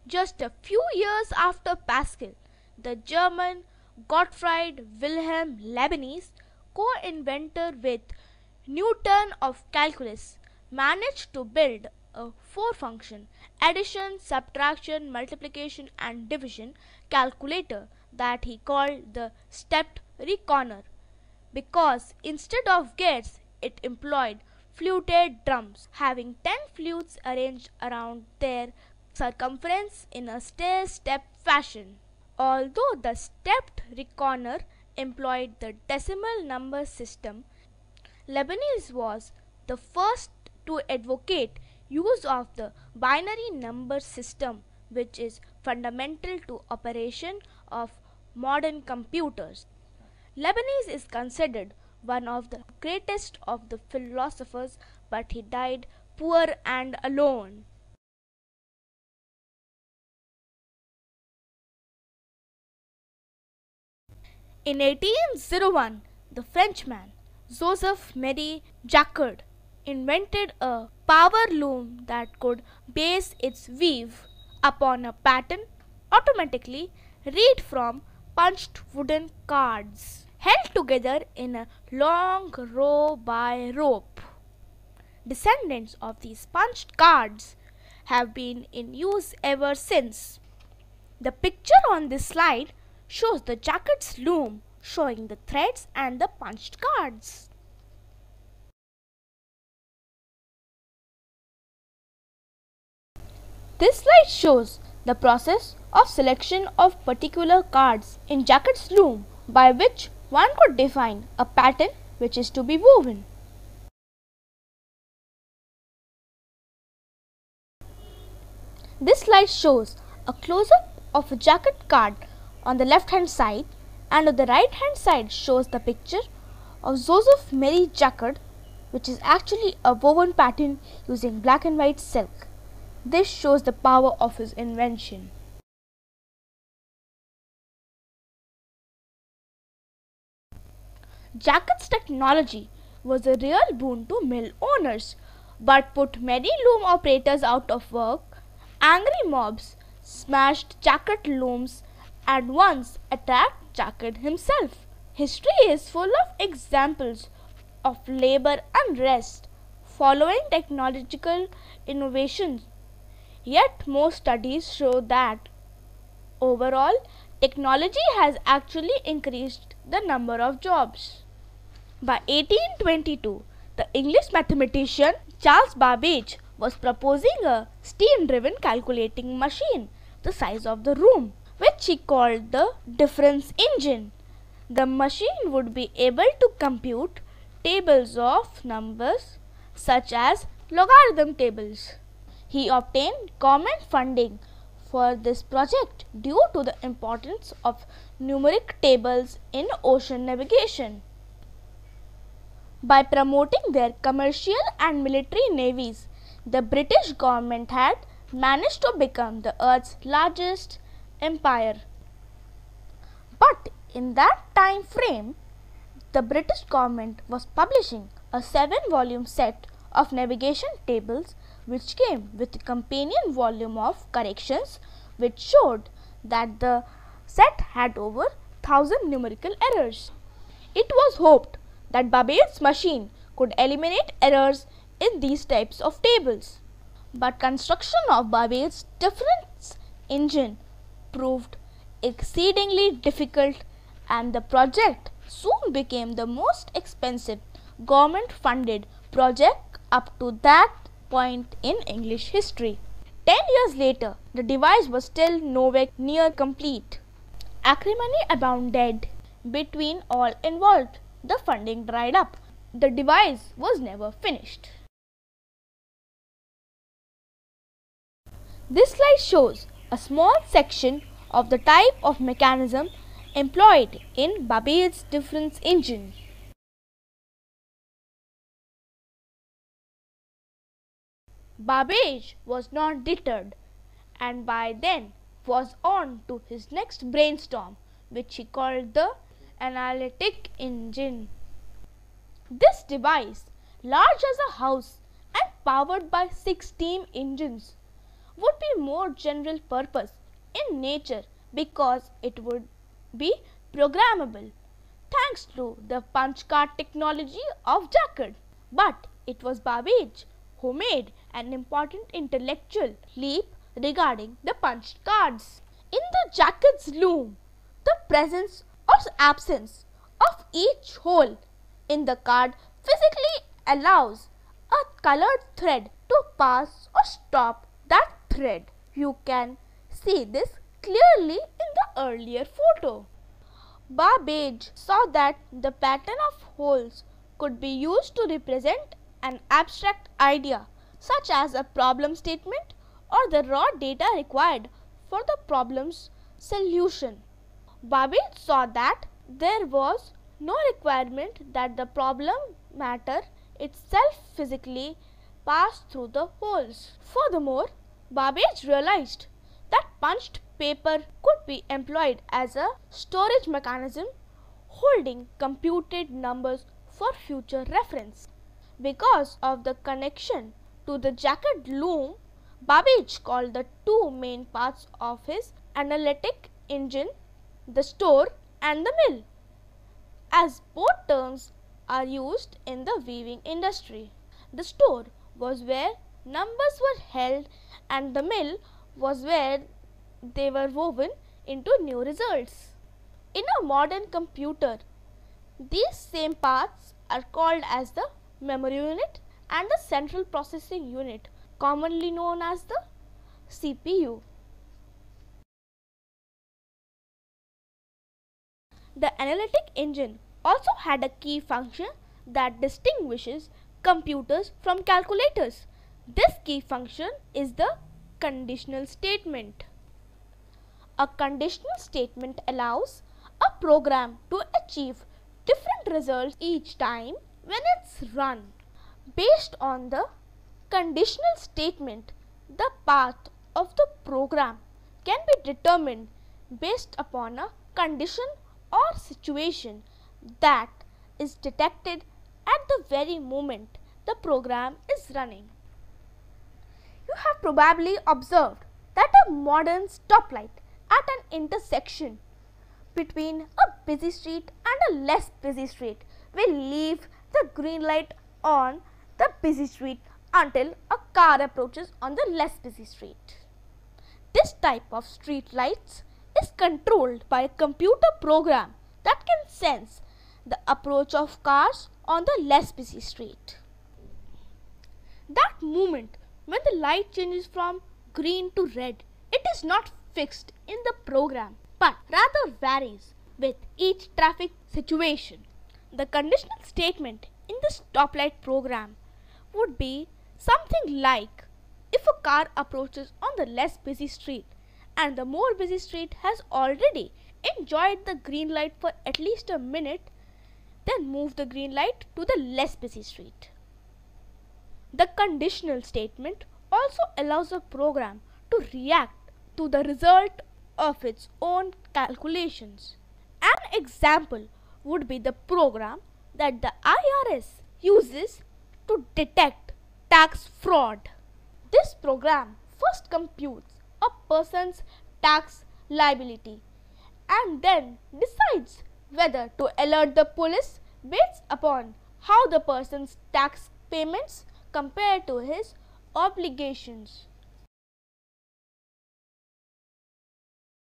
Just a few years after Pascal, the German Gottfried Wilhelm Leibniz, co-inventor with Newton of calculus, managed to build a four-function addition, subtraction, multiplication and division calculator that he called the stepped reckoner, because instead of gates it employed fluted drums having 10 flutes arranged around their circumference in a stair-step fashion. Although the stepped reckoner employed the decimal number system, Leibniz was the first to advocate use of the binary number system, which is fundamental to operation of modern computers. Leibniz is considered one of the greatest of the philosophers, but he died poor and alone. In 1801, the Frenchman Joseph-Marie Jacquard invented a power loom that could base its weave upon a pattern, automatically read from punched wooden cards held together in a long row by rope. Descendants of these punched cards have been in use ever since. The picture on this slide shows the Jacquard's loom showing the threads and the punched cards. This slide shows the process of selection of particular cards in Jacquard's loom, by which one could define a pattern which is to be woven. This slide shows a close-up of a Jacquard card on the left hand side, and on the right hand side shows the picture of Joseph-Marie Jacquard, which is actually a woven pattern using black and white silk. This shows the power of his invention. Jacquard's technology was a real boon to mill owners, but put many loom operators out of work. Angry mobs smashed Jacquard looms and once attacked Jacquard himself. History is full of examples of labor unrest following technological innovations. Yet most studies show that overall technology has actually increased the number of jobs. By 1822, the English mathematician Charles Babbage was proposing a steam-driven calculating machine the size of the room, which he called the difference engine. The machine would be able to compute tables of numbers such as logarithm tables. He obtained government funding for this project due to the importance of numeric tables in ocean navigation. By promoting their commercial and military navies, the British government had managed to become the Earth's largest empire. But in that time frame, the British government was publishing a 7-volume set of navigation tables, which came with a companion volume of corrections, which showed that the set had over 1,000 numerical errors. It was hoped that Babbage's machine could eliminate errors in these types of tables. But construction of Babbage's difference engine proved exceedingly difficult, and the project soon became the most expensive government-funded project up to that point in English history. 10 years later, the device was still nowhere near complete. Acrimony abounded between all involved. The funding dried up. The device was never finished. This slide shows a small section of the type of mechanism employed in Babbage's difference engine. Babbage was not deterred, and by then was on to his next brainstorm, which he called the analytic engine. This device, large as a house and powered by 6 steam engines, would be more general purpose in nature because it would be programmable thanks to the punch card technology of Jacquard. But it was Babbage who made an important intellectual leap regarding the punched cards. In the Jacquard's loom, the presence or absence of each hole in the card physically allows a colored thread to pass or stop that thread. You can see this clearly in the earlier photo. Babbage saw that the pattern of holes could be used to represent an abstract idea such as a problem statement or the raw data required for the problem's solution. Babbage saw that there was no requirement that the problem matter itself physically pass through the holes. Furthermore, Babbage realized that punched paper could be employed as a storage mechanism holding computed numbers for future reference. Because of the connection to the Jacquard loom, Babbage called the two main parts of his analytic engine the store and the mill, as both terms are used in the weaving industry. The store was where numbers were held and the mill was where they were woven into new results. In a modern computer, these same parts are called as the memory unit and the central processing unit, commonly known as the CPU. The analytic engine also had a key function that distinguishes computers from calculators. This key function is the conditional statement. A conditional statement allows a program to achieve different results each time when it's run. Based on the conditional statement, the path of the program can be determined based upon a condition or situation that is detected at the very moment the program is running. You have probably observed that a modern stoplight at an intersection between a busy street and a less busy street will leave the green light on the busy street until a car approaches on the less busy street. This type of street lights is controlled by a computer program that can sense the approach of cars on the less busy street. That moment when the light changes from green to red, it is not fixed in the program but rather varies with each traffic situation. The conditional statement in the stoplight program would be something like, if a car approaches on the less busy street and the more busy street has already enjoyed the green light for at least a minute, then move the green light to the less busy street. The conditional statement also allows a program to react to the result of its own calculations. An example would be the program that the IRS uses to detect tax fraud. This program first computes a person's tax liability and then decides whether to alert the police based upon how the person's tax payments compare to his obligations.